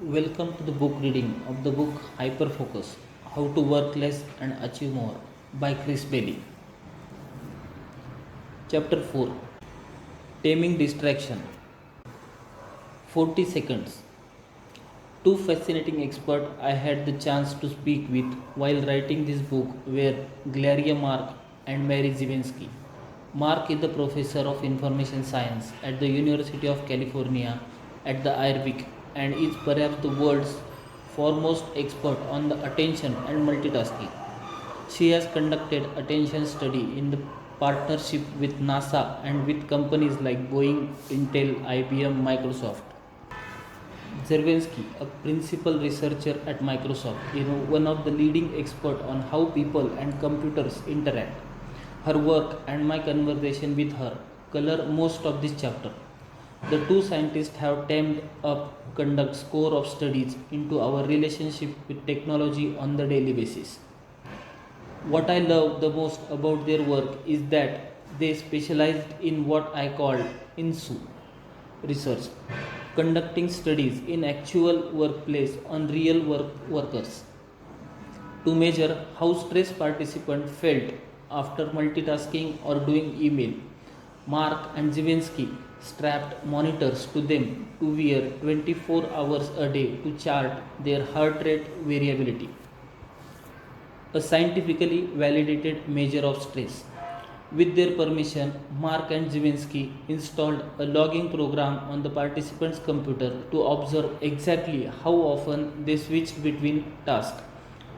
Welcome to the book reading of the book Hyperfocus: How to Work Less and Achieve More by Chris Bailey. Chapter 4: Taming Distraction. 40 seconds. Two fascinating experts I had the chance to speak with while writing this book were Gloria Mark and Mary Zivinsky. Mark is the professor of information science at the University of California at the Irvine and is perhaps the world's foremost expert on the attention and multitasking. She has conducted attention study in the partnership with NASA and with companies like Boeing, Intel, IBM, Microsoft. Zerwinski, a principal researcher at Microsoft, is one of the leading experts on how people and computers interact. Her work and my conversation with her color most of this chapter. The two scientists have teamed up conduct score of studies into our relationship with technology on the daily basis. What I love the most about their work is that they specialized in what I call INSU research, conducting studies in actual workplace on real workers to measure how stressed participants felt after multitasking or doing email. Mark and Zivinsky strapped monitors to them to wear 24 hours a day to chart their heart rate variability, a scientifically validated measure of stress. With their permission, Mark and Zivinsky installed a logging program on the participants' computer to observe exactly how often they switched between tasks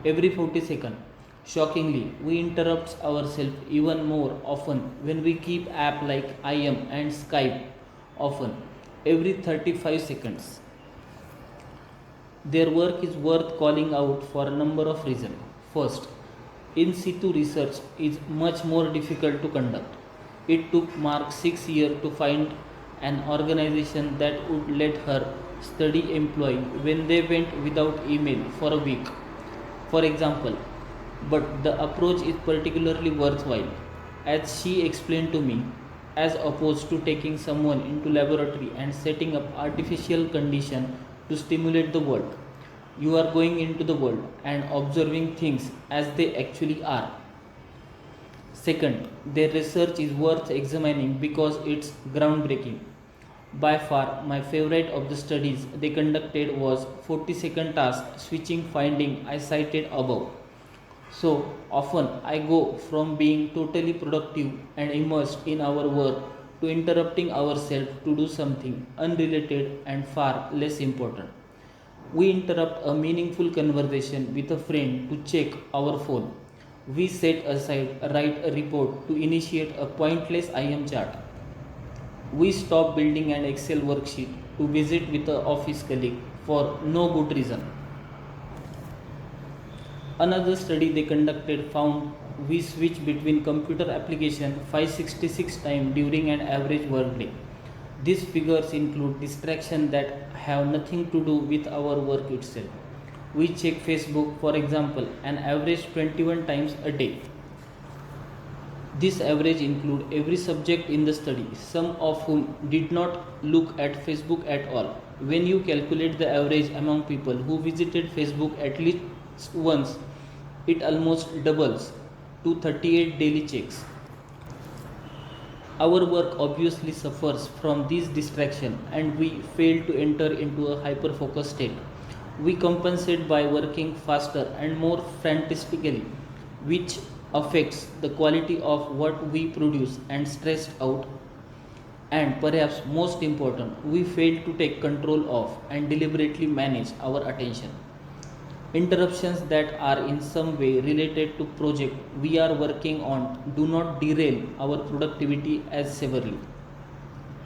every 40 seconds. Shockingly, we interrupt ourselves even more often when we keep apps like IM and Skype often every 35 seconds. Their work is worth calling out for a number of reasons. First, in situ research is much more difficult to conduct. It took Mark 6 years to find an organization that would let her study employee when they went without email for a week, for example. But the approach is particularly worthwhile, as she explained to me, as opposed to taking someone into laboratory and setting up artificial condition to stimulate the world. You are going into the world and observing things as they actually are. Second, their research is worth examining because it's groundbreaking. By far, my favorite of the studies they conducted was 40-second task switching finding I cited above. So often I go from being totally productive and immersed in our work to interrupting ourselves to do something unrelated and far less important. We interrupt a meaningful conversation with a friend to check our phone. We set aside, write a report to initiate a pointless IM chart. We stop building an Excel worksheet to visit with an office colleague for no good reason. Another study they conducted found we switch between computer application 566 times during an average workday. These figures include distractions that have nothing to do with our work itself. We check Facebook, for example, an average 21 times a day. This average includes every subject in the study, some of whom did not look at Facebook at all. When you calculate the average among people who visited Facebook at least once, it almost doubles to 38 daily checks. Our work obviously suffers from these distractions and we fail to enter into a hyper-focused state. We compensate by working faster and more frantically, which affects the quality of what we produce and stressed out. And perhaps most important, we fail to take control of and deliberately manage our attention. Interruptions that are in some way related to project we are working on do not derail our productivity as severely.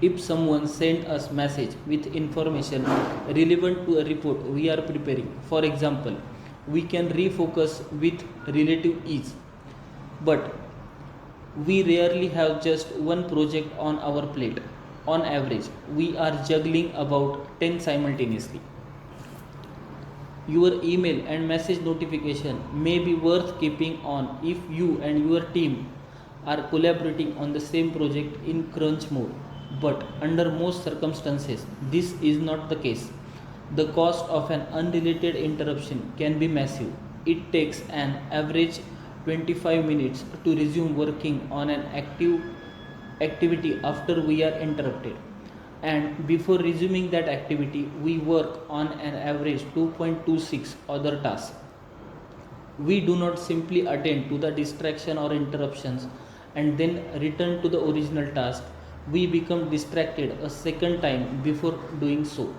If someone sent us message with information relevant to a report we are preparing, for example, we can refocus with relative ease. But we rarely have just one project on our plate. On average, we are juggling about 10 simultaneously. Your email and message notification may be worth keeping on if you and your team are collaborating on the same project in crunch mode, but under most circumstances, this is not the case. The cost of an unrelated interruption can be massive. It takes an average 25 minutes to resume working on an activity after we are interrupted. And before resuming that activity, we work on an average 2.26 other tasks. We do not simply attend to the distraction or interruptions and then return to the original task. We become distracted a second time before doing so.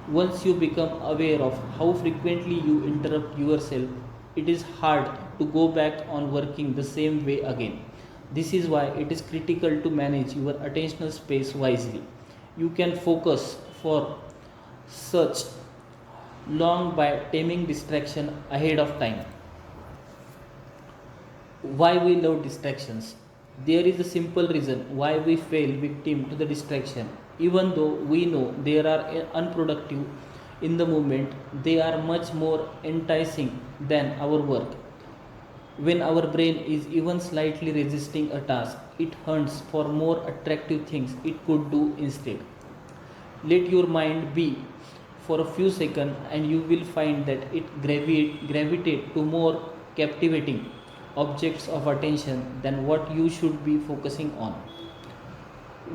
Once you become aware of how frequently you interrupt yourself, it is hard to go back on working the same way again. This is why it is critical to manage your attentional space wisely. You can focus for such long by taming distraction ahead of time. Why we love distractions? There is a simple reason why we fall victim to the distraction. Even though we know they are unproductive in the moment, they are much more enticing than our work. When our brain is even slightly resisting a task, it hunts for more attractive things it could do instead. Let your mind be for a few seconds and you will find that it gravitate to more captivating objects of attention than what you should be focusing on.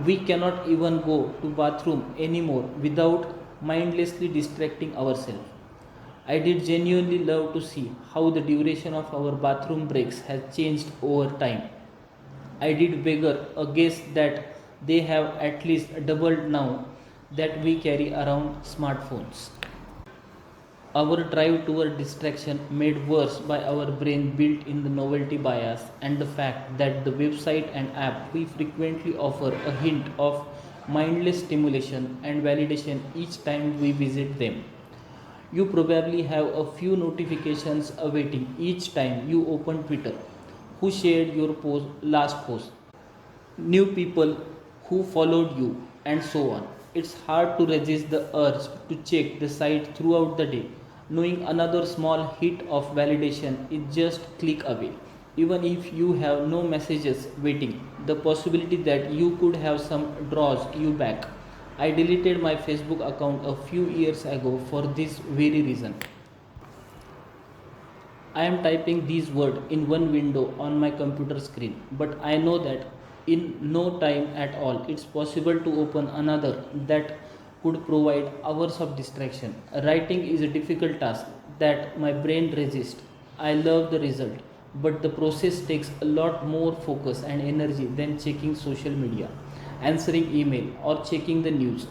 We cannot even go to bathroom anymore without mindlessly distracting ourselves. I did genuinely love to see how the duration of our bathroom breaks has changed over time. I did bigger a guess that they have at least doubled now that we carry around smartphones. Our drive toward distraction made worse by our brain built in the novelty bias and the fact that the website and app we frequently offer a hint of mindless stimulation and validation each time we visit them. You probably have a few notifications awaiting each time you open Twitter. Who shared your last post? New people who followed you, and so on. It's hard to resist the urge to check the site throughout the day, knowing another small hit of validation is just click away. Even if you have no messages waiting, the possibility that you could have some draws you back. I deleted my Facebook account a few years ago for this very reason. I am typing these words in one window on my computer screen, but I know that in no time at all it's possible to open another that could provide hours of distraction. Writing is a difficult task that my brain resists. I love the result, but the process takes a lot more focus and energy than checking social media, answering email, or checking the news.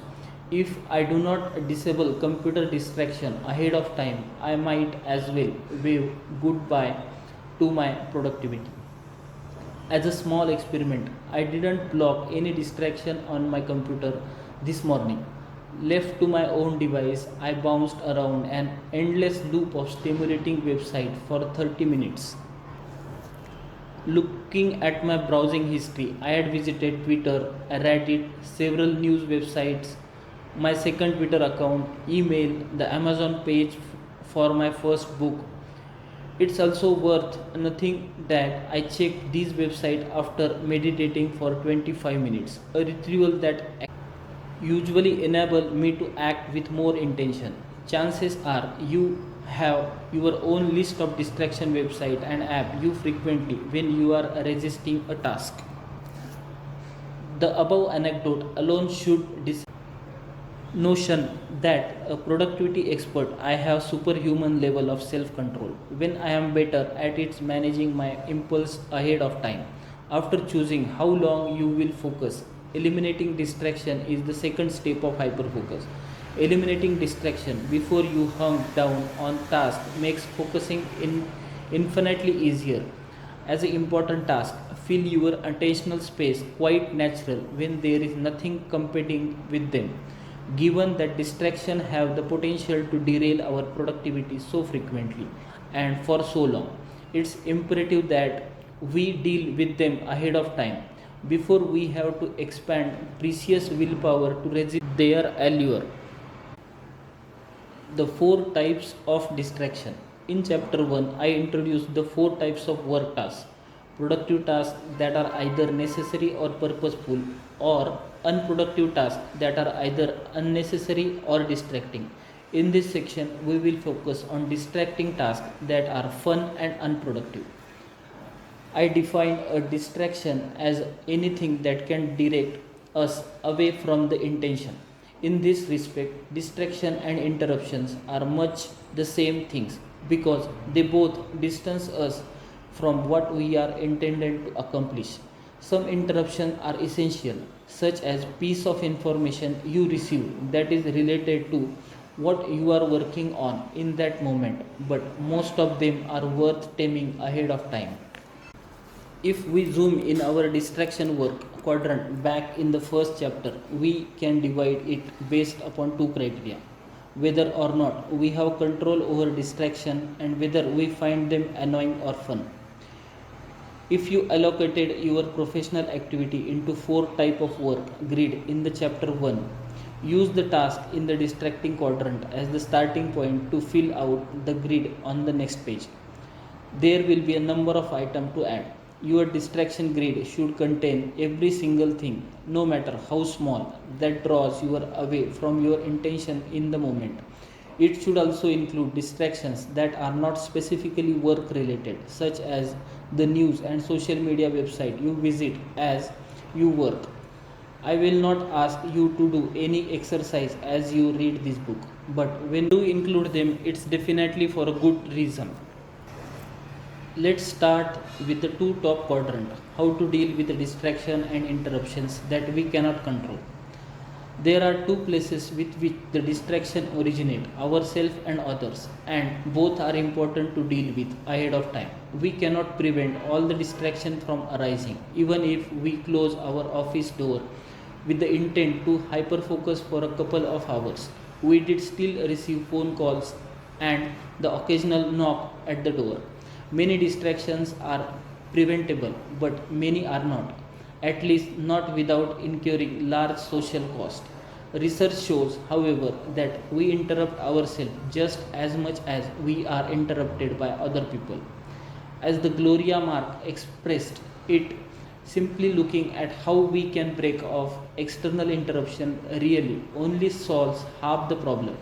If I do not disable computer distraction ahead of time, I might as well wave goodbye to my productivity. As a small experiment, I didn't block any distraction on my computer this morning. Left to my own device, I bounced around an endless loop of stimulating websites for 30 minutes. Looking at my browsing history, I had visited Twitter, Reddit, several news websites, my second Twitter account, email, the Amazon page for my first book. It's also worth nothing that I checked these websites after meditating for 25 minutes, a ritual that usually enables me to act with more intention. Chances are you have your own list of distraction website and app you frequently when you are resisting a task. The above anecdote alone should notion that a productivity expert I have superhuman level of self control when I am better at its managing my impulse ahead of time. After choosing how long you will focus, eliminating distraction is the second step of hyperfocus. Eliminating distraction before you hung down on task makes focusing infinitely easier. As an important task, fill your attentional space quite natural when there is nothing competing with them. Given that distraction have the potential to derail our productivity so frequently and for so long, it's imperative that we deal with them ahead of time before we have to expand precious willpower to resist their allure. The four types of distraction. In chapter 1, I introduced the four types of work tasks: productive tasks that are either necessary or purposeful, or unproductive tasks that are either unnecessary or distracting. In this section, we will focus on distracting tasks that are fun and unproductive. I define a distraction as anything that can direct us away from the intention. In this respect, distraction and interruptions are much the same things because they both distance us from what we are intended to accomplish. Some interruptions are essential, such as piece of information you receive that is related to what you are working on in that moment, but most of them are worth taming ahead of time. If we zoom in our distraction work quadrant back in the first chapter, we can divide it based upon two criteria: whether or not we have control over distraction and whether we find them annoying or fun. If you allocated your professional activity into four type of work grid in the chapter 1, use the task in the distracting quadrant as the starting point to fill out the grid on the next page. There will be a number of items to add. Your distraction grid should contain every single thing, no matter how small, that draws you away from your intention in the moment. It should also include distractions that are not specifically work related, such as the news and social media website you visit as you work. I will not ask you to do any exercise as you read this book, but when you include them, it's definitely for a good reason. Let's start with the two top quadrant, how to deal with the distraction and interruptions that we cannot control. There are two places with which the distraction originate, ourselves and others, and both are important to deal with ahead of time. We cannot prevent all the distraction from arising, even if we close our office door with the intent to hyper focus for a couple of hours. We did still receive phone calls and the occasional knock at the door. Many distractions are preventable, but many are not, at least not without incurring large social cost. Research shows, however, that we interrupt ourselves just as much as we are interrupted by other people. As the Gloria Mark expressed it, simply looking at how we can break off external interruption really only solves half the problem.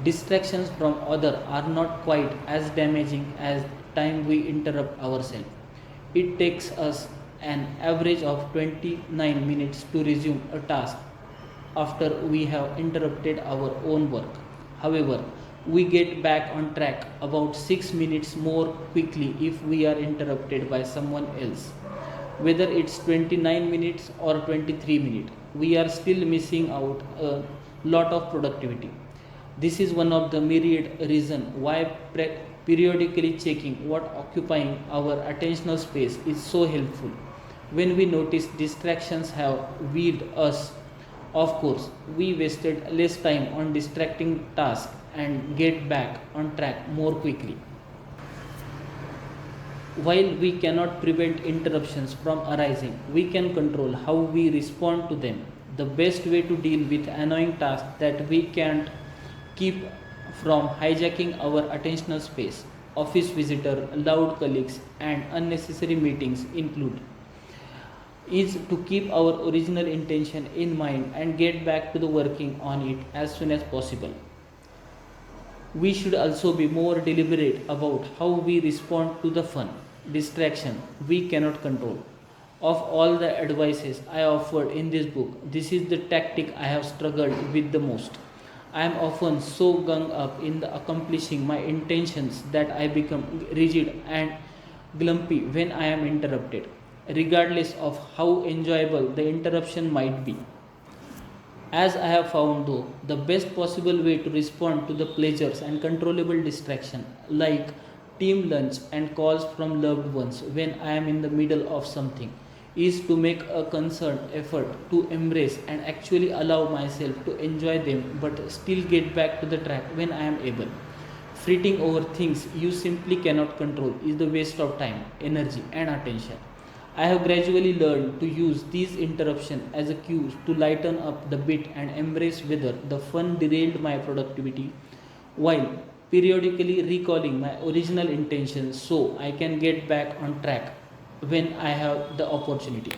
Distractions from others are not quite as damaging as time we interrupt ourselves. It takes us an average of 29 minutes to resume a task after we have interrupted our own work. However, we get back on track about 6 minutes more quickly if we are interrupted by someone else. Whether it's 29 minutes or 23 minutes, we are still missing out a lot of productivity. This is one of the myriad reasons why periodically checking what occupying our attentional space is so helpful. When we notice distractions have weed us, of course, we wasted less time on distracting tasks and get back on track more quickly. While we cannot prevent interruptions from arising, we can control how we respond to them. The best way to deal with annoying tasks that we can't keep from hijacking our attentional space, office visitor, loud colleagues, and unnecessary meetings include, is to keep our original intention in mind and get back to the working on it as soon as possible. We should also be more deliberate about how we respond to the fun distraction we cannot control. Of all the advices I offered in this book, this is the tactic I have struggled with the most. I am often so gung up in the accomplishing my intentions that I become rigid and grumpy when I am interrupted, regardless of how enjoyable the interruption might be. As I have found though, the best possible way to respond to the pleasures and controllable distraction like team lunch and calls from loved ones when I am in the middle of something is to make a concerted effort to embrace and actually allow myself to enjoy them but still get back to the track when I am able. Fretting over things you simply cannot control is the waste of time, energy, and attention. I have gradually learned to use these interruptions as a cue to lighten up the bit and embrace whether the fun derailed my productivity while periodically recalling my original intentions so I can get back on track when I have the opportunity.